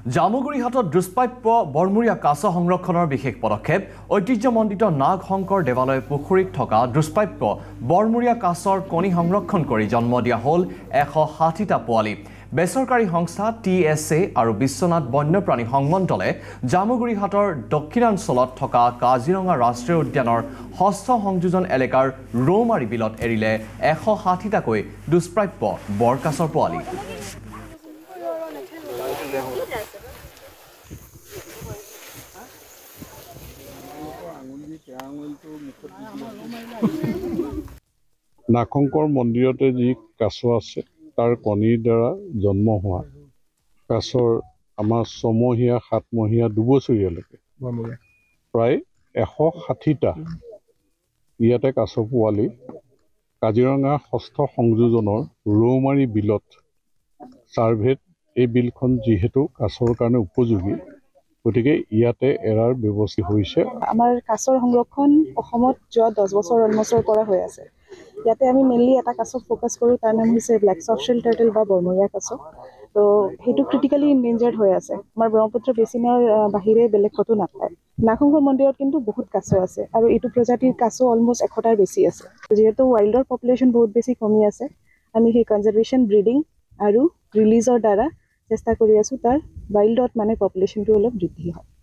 জামুগুৰিহাটত দুষ্প্ৰাপ্য বৰমূৰীয়া কাছ সংৰক্ষণৰ বিশেষ পদক্ষেপ ঐতিহ্যমণ্ডিত নাগ শংকৰ দেৱালয় পুখুৰীত থকা দুষ্প্ৰাপ্য বৰমূৰীয়া কাছৰ কণী সংৰক্ষণ কৰি জন্ম দিয়া হ'ল 160টা পোৱালি বেচৰকাৰী সংস্থা TSA আৰু বিশ্বনাথ বন্যপ্ৰাণী সংমণ্ডলে জামুগুৰিহাটৰ দক্ষিণাঞ্চলত থকা কাজিৰঙা ৰাষ্ট্ৰীয় উদ্যানৰ ষষ্ঠ সংযোজন এলেকাৰ ৰৌমাৰী বিলত এৰিলে 160টাকৈ দুষ্প্ৰাপ্য বৰকাছৰ পোৱালি নাগশংকৰ মন্দিৰতে যি কাছ আছে তাৰ কণীৰ দ্বাৰা জন্ম হোৱা কাছৰ আমাৰ 6 মহীয়া 7 মহীয়া 2 বছৰীয়ালৈকে প্ৰায় 160টা ইয়াতে কাছ পোৱালি কাজিৰঙা ষষ্ঠ সংযোজনৰ ৰৌমাৰী বিলত সাৰ্ভেত এই বিলখন যিহেতু কাছৰ কাৰণে উপযোগী গতিকে ইয়াতে এৰাৰ ব্যৱস্থা হৈছে আমাৰ কাছৰ সংৰক্ষণ অসমত যোৱা 10 বছৰ অলমষ্টৰ পৰা হৈ আছে ইয়াতে আমি মেইনলি এটা কাছক ফোকাস কৰোঁ তাৰ নাম হৈছে ব্লেক সফট-শেল টাৰ্টল বা বৰমূৰীয়া কাছ তো সেইটো ক্ৰিটিক্যালি ইনডেঞ্জাৰ্ড হৈ আছে আমাৰ ব্ৰহ্মপুত্ৰ বেচিনৰ বাহিৰে বেলেগ কতো নাপায় নাগশংকৰ মন্দিৰত কিন্তু বহুত কাছ আছে আৰু এইটো প্ৰজাতিৰ কাছ অলমষ্ট 100টাৰ বেছি আছে যিহেতু ৱাইল্ডৰ পপুলেশ্যন বহুত বেছি কমি আছে আমি সেই কনজাৰভেশ্যন ব্ৰিডিং আৰু ৰিলিজৰ দ্বাৰা চেষ্টা কৰি আছো তাৰ ৱাইল্ডত মানে পপুলেশ্যনটো অলপ বৃদ্ধি হয়